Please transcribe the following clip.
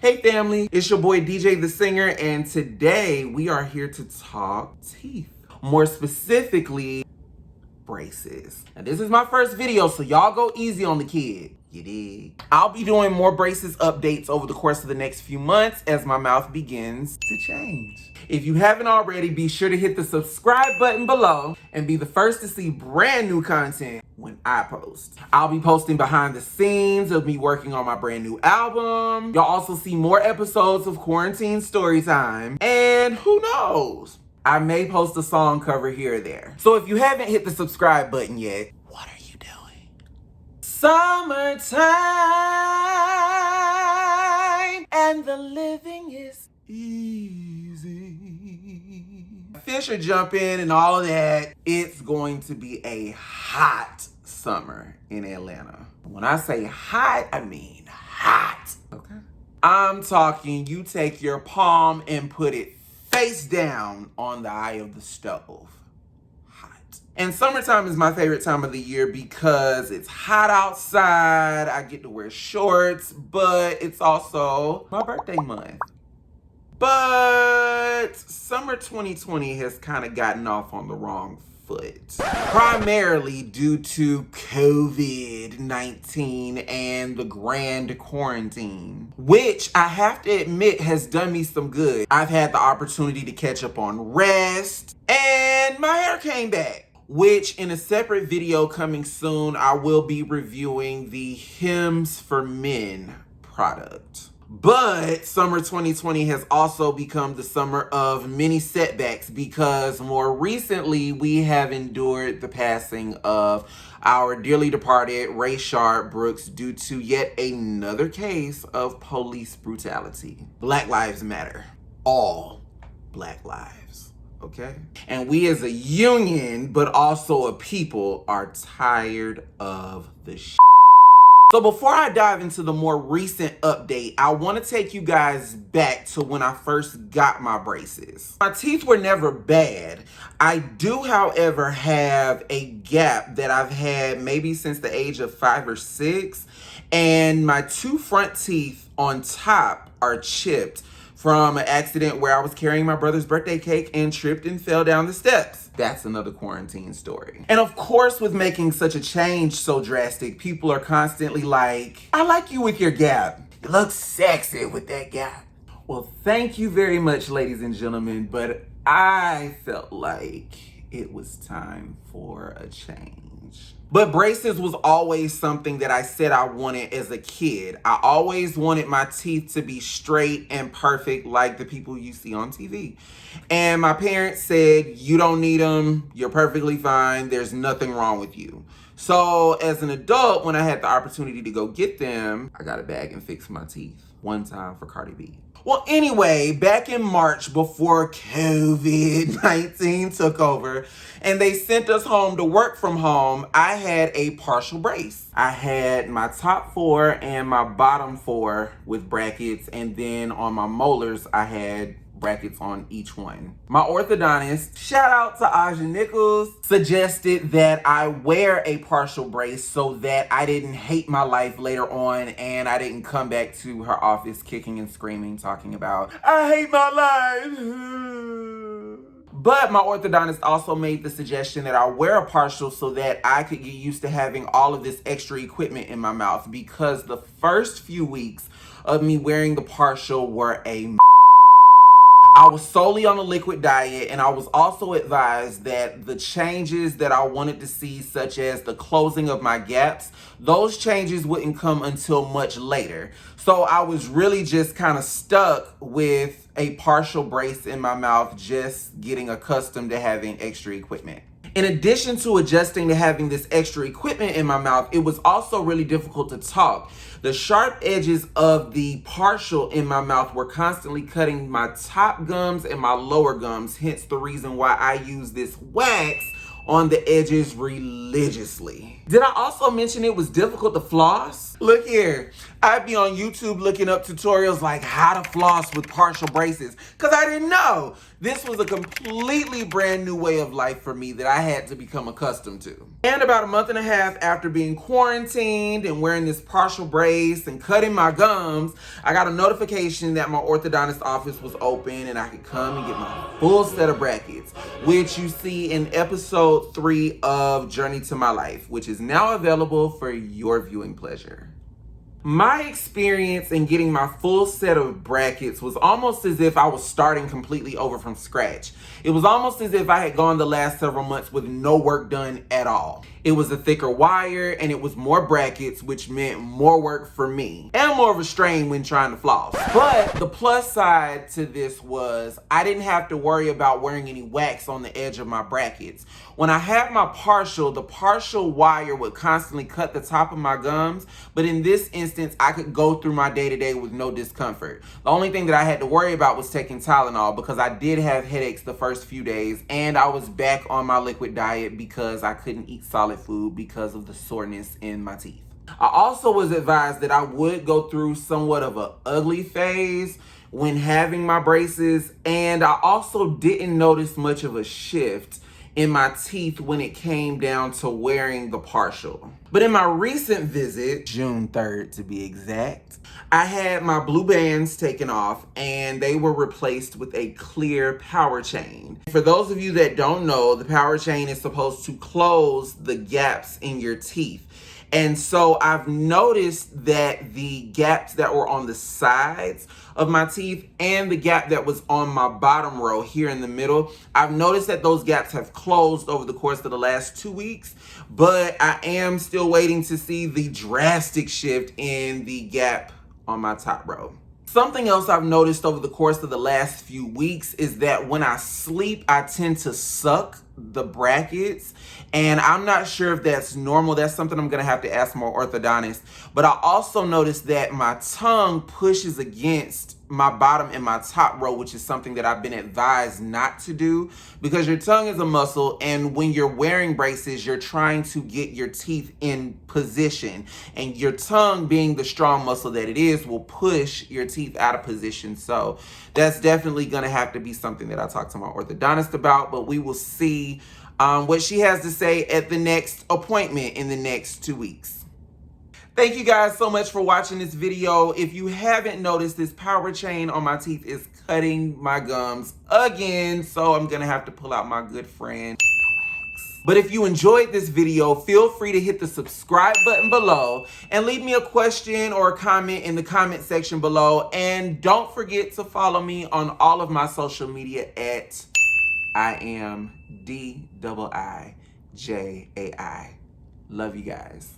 Hey family, it's your boy DiiJai the singer, and today we are here to talk teeth. More specifically, braces. Now this is my first video, so y'all go easy on the kid. You dig? I'll be doing more braces updates over the course of the next few months as my mouth begins to change. If you haven't already, be sure to hit the subscribe button below and be the first to see brand new content when I post. I'll be posting behind the scenes of me working on my brand new album. You'll also see more episodes of Quarantine Storytime. And who knows? I may post a song cover here or there. So if you haven't hit the subscribe button yet, what are you doing? Summertime and the living is easy. Fish are jumping and all of that. It's going to be a hot summer in Atlanta. When I say hot, I mean hot. Okay. I'm talking you take your palm and put it face down on the eye of the stove. Hot. And summertime is my favorite time of the year because it's hot outside. I get to wear shorts, but it's also my birthday month. But summer 2020 has kind of gotten off on the wrong foot. Primarily due to COVID-19 and the grand quarantine, which I have to admit has done me some good. I've had the opportunity to catch up on rest and my hair came back, which in a separate video coming soon, I will be reviewing the Hims for Men product. But summer 2020 has also become the summer of many setbacks because more recently we have endured the passing of our dearly departed Rayshard Brooks due to yet another case of police brutality. Black lives matter. All Black lives. Okay? And we as a union, but also a people, are tired of the shit. So before I dive into the more recent update, I want to take you guys back to when I first got my braces. My teeth were never bad. I do, however, have a gap that I've had maybe since the age of 5 or 6, and my 2 front teeth on top are chipped from an accident where I was carrying my brother's birthday cake and tripped and fell down the steps. That's another quarantine story. And of course, with making such a change so drastic, people are constantly like, I like you with your gap. You look sexy with that gap. Well, thank you very much, ladies and gentlemen, but I felt like it was time for a change. But braces was always something that I said I wanted as a kid. I always wanted my teeth to be straight and perfect like the people you see on TV. And my parents said, you don't need them. You're perfectly fine. There's nothing wrong with you. So as an adult, when I had the opportunity to go get them, I got a bag and fixed my teeth. One time for Cardi B. Well, anyway, back in March before COVID-19 took over and they sent us home to work from home, I had a partial brace. I had my top 4 and my bottom 4 with brackets, and then on my molars, I had brackets on each one. My orthodontist, shout out to Aja Nichols, suggested that I wear a partial brace so that I didn't hate my life later on and I didn't come back to her office kicking and screaming, talking about, I hate my life. But my orthodontist also made the suggestion that I wear a partial so that I could get used to having all of this extra equipment in my mouth, because the first few weeks of me wearing the partial were I was solely on a liquid diet, and I was also advised that the changes that I wanted to see, such as the closing of my gaps, those changes wouldn't come until much later. So I was really just kind of stuck with a partial brace in my mouth, just getting accustomed to having extra equipment. In addition to adjusting to having this extra equipment in my mouth, it was also really difficult to talk. The sharp edges of the partial in my mouth were constantly cutting my top gums and my lower gums, hence the reason why I use this wax on the edges religiously. Did I also mention it was difficult to floss? Look here, I'd be on YouTube looking up tutorials like how to floss with partial braces because I didn't know. This was a completely brand new way of life for me that I had to become accustomed to. And about a month and a half after being quarantined and wearing this partial brace and cutting my gums, I got a notification that my orthodontist office was open and I could come and get my full set of brackets, which you see in episode 3 of Journey to My Life, which is now available for your viewing pleasure. My experience in getting my full set of brackets was almost as if I was starting completely over from scratch. It was almost as if I had gone the last several months with no work done at all. It was a thicker wire and it was more brackets, which meant more work for me and more of a strain when trying to floss. But the plus side to this was I didn't have to worry about wearing any wax on the edge of my brackets. When I had my partial, the partial wire would constantly cut the top of my gums, but in this instance, I could go through my day-to-day with no discomfort. The only thing that I had to worry about was taking Tylenol because I did have headaches the first few days and I was back on my liquid diet because I couldn't eat solid food because of the soreness in my teeth. I also was advised that I would go through somewhat of an ugly phase when having my braces, and I also didn't notice much of a shift in my teeth when it came down to wearing the partial. But in my recent visit, June 3rd to be exact, I had my blue bands taken off and they were replaced with a clear power chain. For those of you that don't know, the power chain is supposed to close the gaps in your teeth. And so I've noticed that the gaps that were on the sides of my teeth and the gap that was on my bottom row here in the middle, I've noticed that those gaps have closed over the course of the last 2 weeks, but I am still waiting to see the drastic shift in the gap on my top row. Something else I've noticed over the course of the last few weeks is that when I sleep, I tend to suck the brackets, and I'm not sure if that's normal. That's something I'm gonna have to ask my orthodontist. But I also noticed that my tongue pushes against my bottom and my top row, which is something that I've been advised not to do because your tongue is a muscle, and when you're wearing braces, you're trying to get your teeth in position, and your tongue, being the strong muscle that it is, will push your teeth out of position. So that's definitely gonna have to be something that I talk to my orthodontist about, but we will see what she has to say at the next appointment in the next 2 weeks. Thank you guys so much for watching this video. If you haven't noticed, this power chain on my teeth is cutting my gums again, so I'm gonna have to pull out my good friend wax. But if you enjoyed this video, feel free to hit the subscribe button below and leave me a question or a comment in the comment section below. And don't forget to follow me on all of my social media at I am DiiJai. Love you guys.